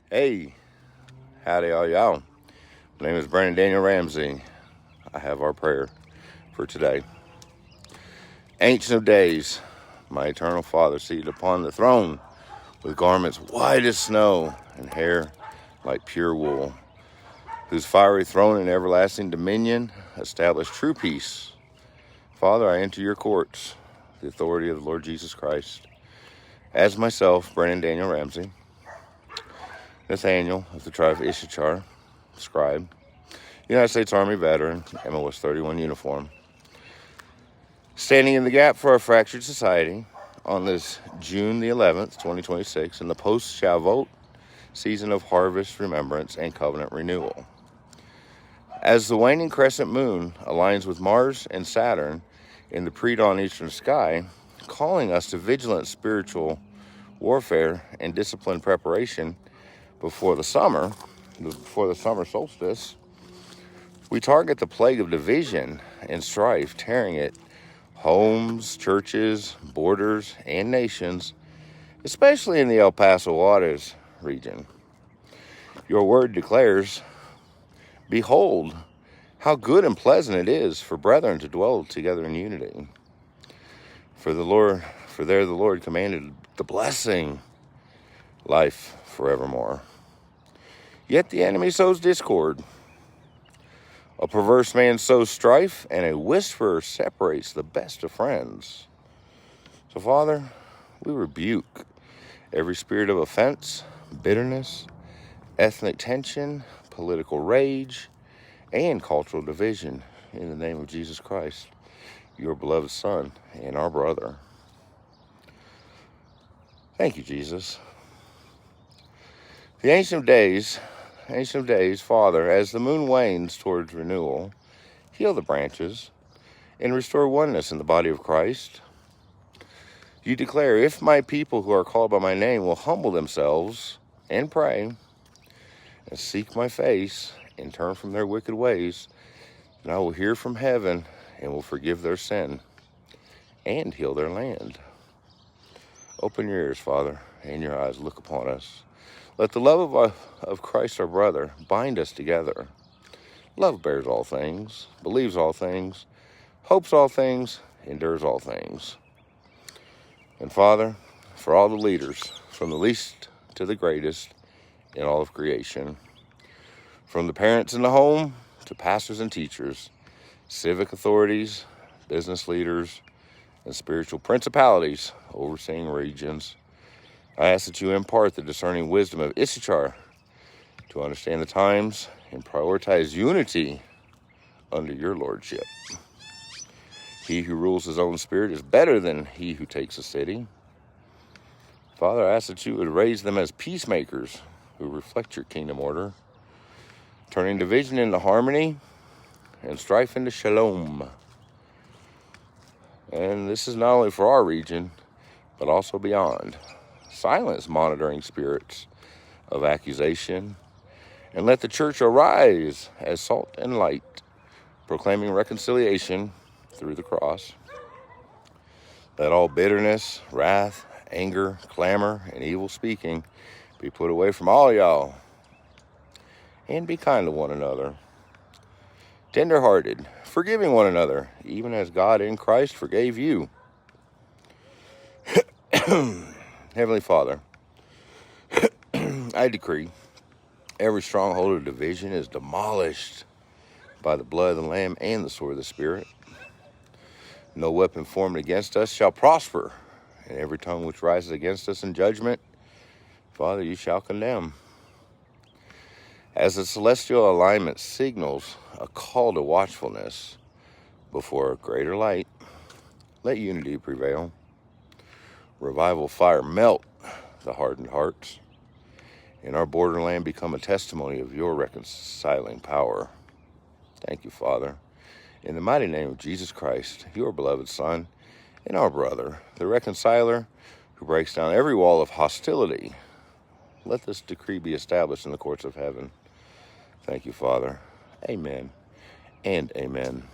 Hey, howdy all y'all. My name is Brennan Daniel Ramsey. I have our prayer for today. Ancient of days, my eternal Father seated upon the throne with garments white as snow and hair like pure wool, whose fiery throne and everlasting dominion establish true peace. Father, I enter your courts, the authority of the Lord Jesus Christ, as myself, Brennan Daniel Ramsey, Nathaniel of the tribe of ISSACHAR, SCRIBE, United States Army veteran, MOS 31 uniform, standing in the gap for our fractured society on this June the 11th, 2026, in the Post-Shavuot season of harvest, remembrance, and covenant renewal. As the waning crescent moon aligns with Mars and Saturn in the pre-dawn eastern sky, calling us to vigilant spiritual warfare and disciplined preparation before the summer solstice, we target the plague of division and strife, tearing at homes, churches, borders, and nations, especially in the El Paso, Juarez region. Your word declares, "Behold, how good and pleasant it is for brethren to dwell together in unity. For there the Lord commanded the blessing, life forevermore. Yet the enemy sows discord. A perverse man sows strife, and a whisperer separates the best of friends." So, Father, we rebuke every spirit of offense, bitterness, ethnic tension, political rage, and cultural division in the name of Jesus Christ, your beloved Son and our brother. Thank you, Jesus. The Ancient of Days, Father, as the moon wanes towards renewal, heal the branches and restore oneness in the body of Christ. You declare, "If my people who are called by my name will humble themselves and pray and seek my face and turn from their wicked ways, then I will hear from heaven and will forgive their sin and heal their land." Open your ears, Father, and your eyes. Look upon us. Let the love of Christ our brother bind us together. Love bears all things, believes all things, hopes all things, endures all things. And Father, for all the leaders, from the least to the greatest in all of creation, from the parents in the home to pastors and teachers, civic authorities, business leaders, and spiritual principalities overseeing regions, I ask that you impart the discerning wisdom of ISSACHAR to understand the times and prioritize unity under your lordship. He who rules his own spirit is better than he who takes a city. Father, I ask that you would raise them as peacemakers who reflect your kingdom order, turning division into harmony and strife into shalom. And this is not only for our region, but also beyond. Silence monitoring spirits of accusation, and let the church arise as salt and light, proclaiming reconciliation through the cross. Let all bitterness, wrath, anger, clamor, and evil speaking be put away from all y'all, and be kind to one another, tender-hearted, forgiving one another, even as God in Christ forgave you. Heavenly Father, I decree every stronghold of division is demolished by the blood of the Lamb and the sword of the Spirit. No weapon formed against us shall prosper, and every tongue which rises against us in judgment, Father, you shall condemn. As the celestial alignment signals a call to watchfulness before a greater light, let unity prevail. Revival fire melt the hardened hearts, and our borderland become a testimony of your reconciling power. Thank you, Father. In the mighty name of Jesus Christ, your beloved Son, and our brother, the reconciler who breaks down every wall of hostility, let this decree be established in the courts of heaven. Thank you, Father. Amen and amen.